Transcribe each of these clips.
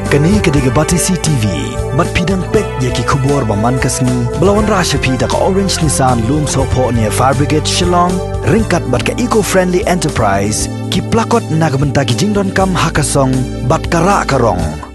Kani kediga Batisi TV, mat pidang pek yaki kubur baman kasni, belawan rasha pida ka Orange Nissan Loom Sopo near Fire Brigade Shillong, ringkat bat ka eco-friendly enterprise, ki plakot nagbenta ki jingdon kam hakasong, bat kara karong.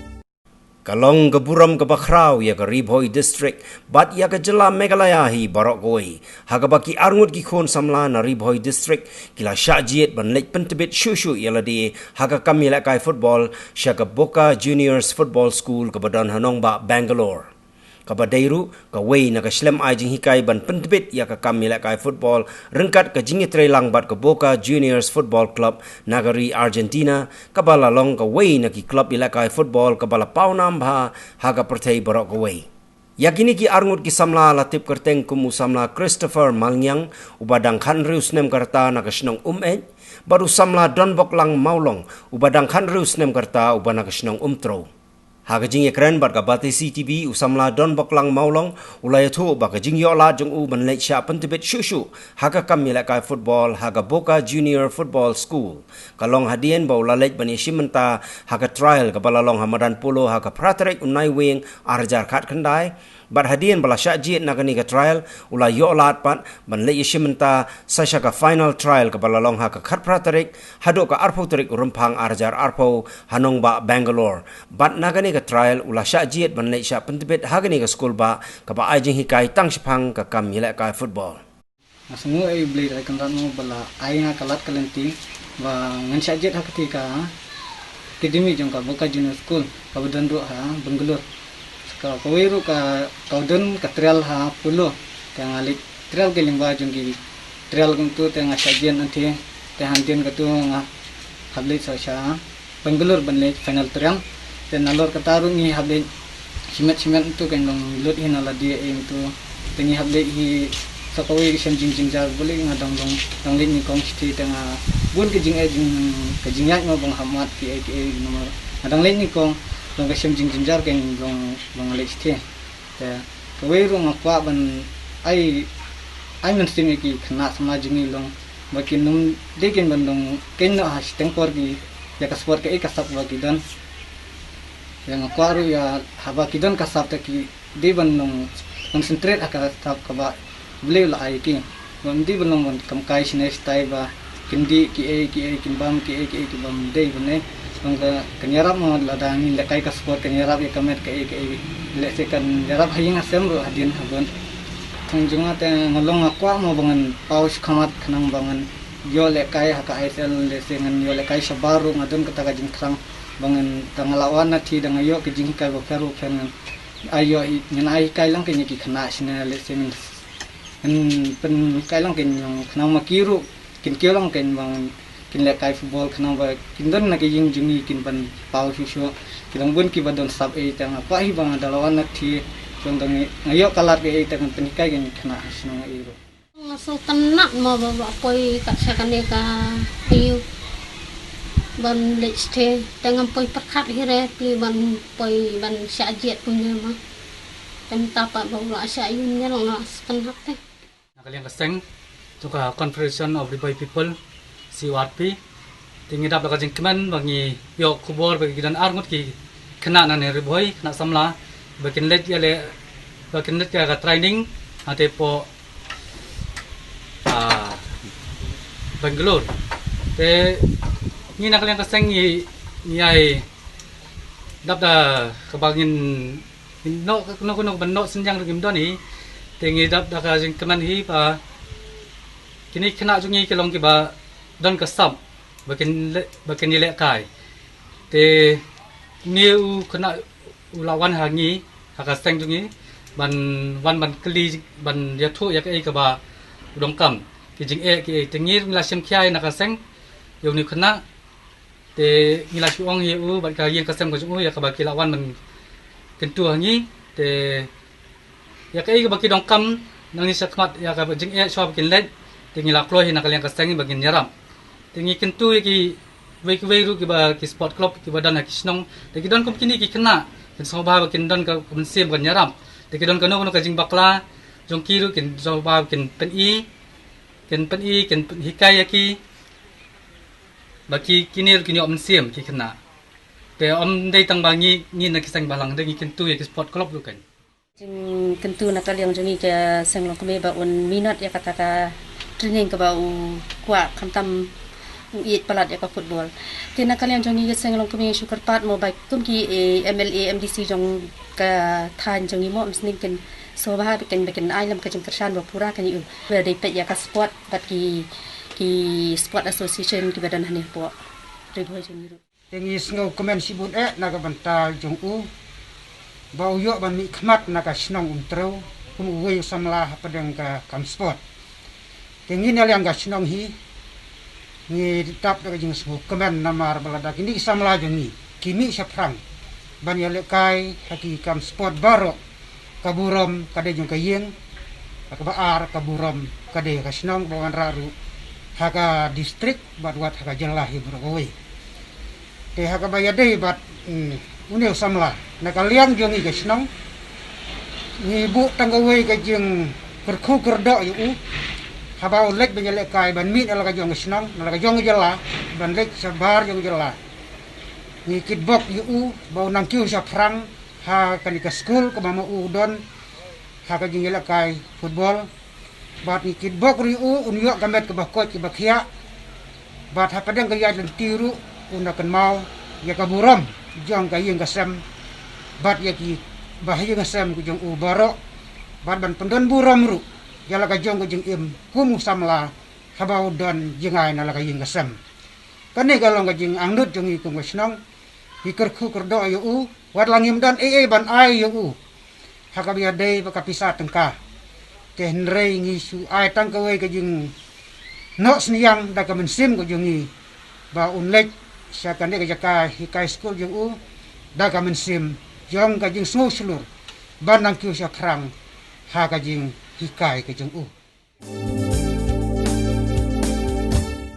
Kalong keburam ke Bakrau ya ke Ribhoi district bat ya ke Jela Meghalaya hi Barokgoi haga baki arngut ki khon samla na Ribhoi district kila syajiet ban lek pentebit shushu ya ladi haga kamila kai football syaka Boca Juniors Football School ke Badan Hanong ba Bangalore kabadairu ka wei na ka slem ai jing hikai ban pentebit ya ka kamila kai football rengkat ka jingi trelang bat ka Boca Juniors Football Club nagari Argentina kabala long ka wei na ki club ila kai football kabala paunam bha haga perthai barok ka wei yakini ki arngut ki samla latip kerteng kumu samla Christopher Malnyang ubadang khanrius nem karta na ka snong baru samla donbok lang maulong ubadang khanrius nem karta ubana ka snong tro haga jing ekran bat ka Batisi TV usamla don baklang maulong ulaya thu ba ka jing yola jung u ban lek sha pentebit shushu haga kamila kai football haga Boca Junior Football School kalong hadien ba ulalek bani shimenta haga trial ka balalong hamadan polo haga pratrek unai wing arjar khat khandai bat hadien bala syajiet nagani ka trial ula yola pat ban lek shimenta sasha ka final trial ka balalong haga khat pratrek hado ka arpo trik rumpang arjar arpo hanong ba Bangalore bat nagani ka trial ula syajiet ban lek sya pentebit hagani ka school ba ka ba ajing hikai tang shipang ka kam yelek ka football semua ai beli dari kendaraan mo bala ai nga kalat kalenti ba ngan syajiet hakati ka akademi jong ka Boca Junior School ka badan ro ha Bangalore ka kawiru ka kaudon ka trial ha pulo ka ngalik trial ke lingba jong ki trial kung tu teng syajiet nanti te handien ka tu nga habli sa sya Bangalore ban lek final trial dan nalor katarung ni hable simet itu kan long lut hin ala dia itu tengi hable hi sakawi sem jing jar boleh ngadang dong lin ni kong sti tengah bun ke jing yak mo bang hamat ki nomor ngadang lin ni kong long ke sem jing jar kan long ale sti ta kawi ru ngakwa ban ai men sting ki khna sama jingi long makin num dekin bandong ken no has tengkor ki ya ka sport ke kasap bagi dan yang aku ya haba kidon kasap taki di bandung concentrate akar kasap kaba beli lah aiki di bandung kamkai sini stay ba kindi ki kimbam ki bam dei bane bangga kenyarap mo ladang lekai kasport kenyarap ya kamet ki lese kan yarap haying asem ro hadin habon tunjunga te ngolong aku mo bangan paus khamat khanang bangan yo lekai haka isl lese ngan yo lekai sabaru ngadon kata kajing krang bangan tangalawan na ti dang ayo kijing kai bo peru pen ayo nyan ai kai lang ke ki khana sina le semin pen kai lang ke nyong khana makiru kin kelang ken bang kin le kai football khana ba kin don na ke jing jingi kin ban pau shu kilang bun ki badon sab e tang apa hi bang dalawan na ti jong dang ayo kalat ke e tang pen kai gen khana sina iro so tanak mo ba poi ka sa kaneka ayo ban leste dengan poi perkat hire pi ban poi ban syajiet punya mah tem tapa bawa syayunnya long sekenap teh nakalian keseng juga Confederation of Ribhoi People CRP tinggi dap lakajeng keman bangi yo kubor bagi dan arngut ki kena nane Ribhoi kena samla bakin let ya ka training ate po Bangalore te ni nakalian kaseng ni ai dap da kabangin no ban no senjang regim doni tengi dap da ka jing keman hi pa kini kena jungi kelong ki ba don kasam bakin ni lek kai te ni u kena ulawan hangi haka seng jungi ban kli ban ya thu ya kai ka ba dong kam ki jing ki tengi la sem khyai nakaseng yo ni kena te ngila suong ye u bat ka yen kasem ko ju ya ka ba kilawan man kentu hangi te ya kai ka ba ki dong kam nang ni sakmat ya ka jing shop kin let te ngila klo hin nakalian kaseng bagin yaram te ngi kentu ki wei ru ki ba ki sport club ki badan ki snong te ki don kom kini ki kena ken so ba kin don ka sim kan yaram te ki don ka no ka jing bakla jong ki ru kin so ba kin pen i kin hikai ki baki kinir kinyo mensiem ki kena te om dei tang bangi ni na kisang balang de ngi tu ya ki sport club lu kan Jeng kentu nak kalian jongi ke senglong kami ba un minat ya kata training ke ba u kuat kantam iit palat ya ka football. Tina kalian jongi ke senglong kami syukur pat mo baik kum ki MLA MDC jong ka than jongi mo msning ken so ba bikin ai lam ka jong kershan ba pura kan yu ba dei pet ya ka sport bat ki sport association ki badan hane po. Ribo jongi ru. Tengi sngau komen sibun naga bantal jong u bau yo ban mi khmat naga snong treu uwe samla padang ka kam sport tengi naliang ga snong hi ni tap daga jing sbu komen namar balada kini samla jongi kimi saprang ban ya lekai haki kam sport baro kaburom kade jong kayeng ka baar kaburom kade ka snong bawan raru haka distrik bat haka jelahi beroi te haka bayade bat unil samla nakaliang jongi ke snong ni bu tanggawe ke jeng kerku kerdo yu habau lek benyele kai ban mit ala ka jong snong ala ka jong jela ban lek sabar jong jela ni kitbok yu bau nang kiu sa frang ha kan ke school ke mama udon ha ka jeng kai football bat ni kitbok ri unyo gamet ke bakot ke bakhia bat ha padang ke ya tiru unakan mau ya kaburam jong kayeng kasam bat ya ki bahaya kasam ku jong ubaro bat ban pendon buram ru jala ka jong ku jong im humu samla habau don jengai na la kayeng kasam kane galong ka jing angnut jong iku ngasnong hikar ku kerdo ayu wat langim dan ban ai yu hakabia dei baka pisa tengka tenrei ngisu ai tangkawe ka jing no sniang da ka mensim ku jongi ba unlek siya kande ka jaka hikai school jung da ka mensim jong ka jing sngau selur banang kyu siya krang ha ka jing hikai ka jung